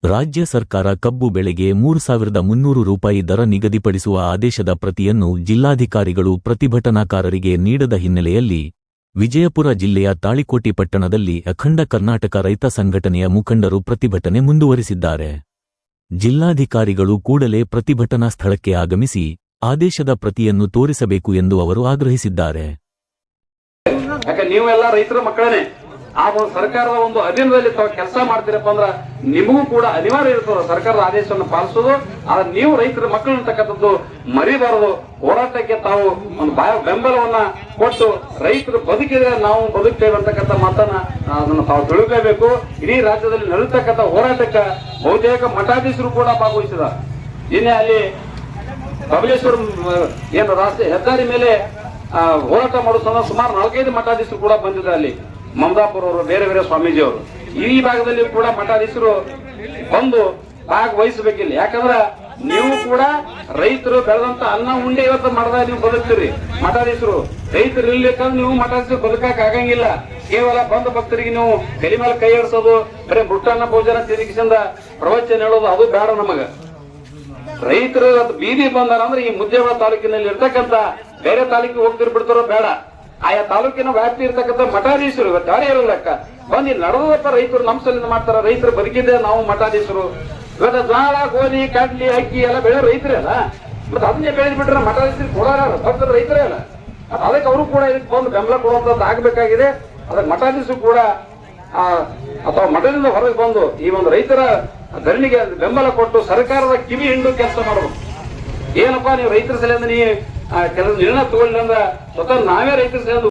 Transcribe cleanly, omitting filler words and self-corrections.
ರಾಜ್ಯ ಸರ್ಕಾರ ಕಬ್ಬು ಬೆಳೆಗೆ 3,300 ರೂಪಾಯಿ ದರ ನಿಗದಿಪಡಿಸುವ ಆದೇಶದ ಪ್ರತಿಯನ್ನು ಜಿಲ್ಲಾಧಿಕಾರಿಗಳು ಪ್ರತಿಭಟನಾಕಾರರಿಗೆ ನೀಡದ ಹಿನ್ನೆಲೆಯಲ್ಲಿ ವಿಜಯಪುರ ಜಿಲ್ಲೆಯ ತಾಳಿಕೋಟಿ ಪಟ್ಟಣದಲ್ಲಿ ಅಖಂಡ ಕರ್ನಾಟಕ ರೈತ ಸಂಘಟನೆಯ ಮುಖಂಡರು ಪ್ರತಿಭಟನೆ ಮುಂದುವರಿಸಿದ್ದಾರೆ. ಜಿಲ್ಲಾಧಿಕಾರಿಗಳು ಕೂಡಲೇ ಪ್ರತಿಭಟನಾ ಸ್ಥಳಕ್ಕೆ ಆಗಮಿಸಿ ಆದೇಶದ ಪ್ರತಿಯನ್ನು ತೋರಿಸಬೇಕು ಎಂದು ಅವರು ಆಗ್ರಹಿಸಿದ್ದಾರೆ. ನೀವೆಲ್ಲ ರೈತರ ಮಕ್ಕಳೇ, ಆ ಒಂದು ಸರ್ಕಾರದ ಒಂದು ಅಧೀನದಲ್ಲಿ ತಾವು ಕೆಲಸ ಮಾಡ್ತೀರಪ್ಪ ಅಂದ್ರ ನಿಮಗೂ ಕೂಡ ಅನಿವಾರ್ಯ ಇರ್ತದೆ ಸರ್ಕಾರದ ಆದೇಶವನ್ನು ಪಾಲಿಸೋದು. ಆದ್ರೆ ನೀವು ರೈತರ ಮಕ್ಕಳು ಅಂತಕ್ಕಂಥದ್ದು ಮರಿಬಾರದು. ಹೋರಾಟಕ್ಕೆ ತಾವು ಒಂದು ಬೆಂಬಲವನ್ನ ಕೊಟ್ಟು ರೈತರು ಬದುಕಿದ್ರೆ ನಾವು ಬದುಕ್ತೇವೆ ಅಂತಕ್ಕಂಥ ಮಾತನ್ನ ಅದನ್ನು ತಾವು ತಿಳ್ಕೋಬೇಕು. ಇಡೀ ರಾಜ್ಯದಲ್ಲಿ ನಡೆಯತಕ್ಕಂಥ ಹೋರಾಟಕ್ಕೆ ಬಹುತೇಕ ಮಠಾಧೀಶರು ಕೂಡ ಭಾಗವಹಿಸಿದ. ನಿನ್ನೆ ಅಲ್ಲಿ ಕಬಲೇಶ್ವರ ಏನು ರಾಷ್ಟ್ರೀಯ ಹೆದ್ದಾರಿ ಮೇಲೆ ಹೋರಾಟ ಮಾಡೋ ಸುಮಾರು 4-5 ಮಠಾಧೀಶರು ಕೂಡ ಬಂದಿದ್ದಾರೆ. ಅಲ್ಲಿ ಮಮದಾಪುರ ಅವರು, ಬೇರೆ ಬೇರೆ ಸ್ವಾಮೀಜಿ ಅವರು, ಈ ಭಾಗದಲ್ಲಿ ಕೂಡ ಮಠಾಧೀಶರು ಬಂದು ಭಾಗವಹಿಸಬೇಕಿಲ್ಲ. ಯಾಕಂದ್ರ ನೀವು ಕೂಡ ರೈತರು ಬೆಳೆದಂತ ಅನ್ನ ಉಂಡೆ ಇವತ್ತು ಮಾಡದಾಗ ನೀವು ಬದುಕ್ತೀರಿ. ಮಠಾಧೀಶರು ರೈತರು ಇರ್ಲಿಕ್ಕಂದ್ರೆ ನೀವು ಮಠಾಧೀಶರು ಬದುಕಕ್ ಆಗಂಗಿಲ್ಲ. ಕೇವಲ ಬಂದ ಭಕ್ತರಿಗೆ ನೀವು ಕೈ ಮೇಲೆ ಕೈ ಆಡಿಸೋದು, ಬರೀ ಮೃಷ್ಟಾನ್ನ ಭೋಜನ ತಿರುಗಿಸಿಂದ ಪ್ರವಚನ ಹೇಳೋದು ಅದು ಬೇಡ. ನಮಗ ರೈತರು ಬೀದಿ ಬಂದಾರ ಅಂದ್ರೆ ಈ ಮುದ್ದೇಬಿಹಾಳ ತಾಲೂಕಿನಲ್ಲಿ ಇರ್ತಕ್ಕಂಥ ಬೇರೆ ತಾಲೂಕಿಗೆ ಹೋಗ್ತಿರ್ ಬಿಡ್ತಾರೋ ಬೇಡ. ಆಯಾ ತಾಲೂಕಿನ ವ್ಯಾಪ್ತಿ ಇರ್ತಕ್ಕಂಥ ಮಠಾಧೀಶರು ಇವತ್ತು ಯಾರೇ ಇರಲಕ್ಕ ಬಂದು ನಡೆದಪ್ಪ ರೈತರು ನಮ್ಮ ಸಲಿಂದ ಮಾಡ್ತಾರ. ರೈತರು ಬದುಕಿದ್ದೆ ನಾವು ಮಠಾಧೀಶರು. ಇವತ್ತು ಜೋಳ, ಗೋಧಿ, ಕಡ್ಲಿ, ಅಕ್ಕಿ ಎಲ್ಲ ಬೆಳೆ ರೈತರೇ ಅಲ್ಲ. ಮತ್ತೆ ಅದನ್ನೇ ಬೆಳೆದ್ ಬಿಟ್ರೆ ಮಠಾಧೀಶರಿಗೆ ಕೊಡೋರ ಭಕ್ತರು ರೈತರೇ ಅಲ್ಲ. ಅದಕ್ಕೆ ಅವರು ಕೂಡ ಇದಕ್ಕೆ ಬಂದು ಬೆಂಬಲ ಕೊಡುವಂತದ್ದು ಆಗ್ಬೇಕಾಗಿದೆ. ಅದಕ್ಕೆ ಮಠಾಧೀಶರು ಕೂಡ ಅಥವಾ ಮಠದಿಂದ ಹೊರಗೆ ಬಂದು ಈ ಒಂದು ರೈತರ ಧರಣಿಗೆ ಬೆಂಬಲ ಕೊಟ್ಟು ಸರ್ಕಾರದ ಕಿವಿ ಹಿಂಡು ಕೆಲಸ ಮಾಡಬೇಕು. ಏನಪ್ಪಾ ನೀವು ರೈತರ ಸಲಿಂದ ನೀವು ಕೆಲವು ನಿರ್ಣಯ ತಗೊಳ್ಳಿ ಅಂದ್ರೆ ಸ್ವತಃ ನಾವೇ ರೈತರ ಸಲಿಂದ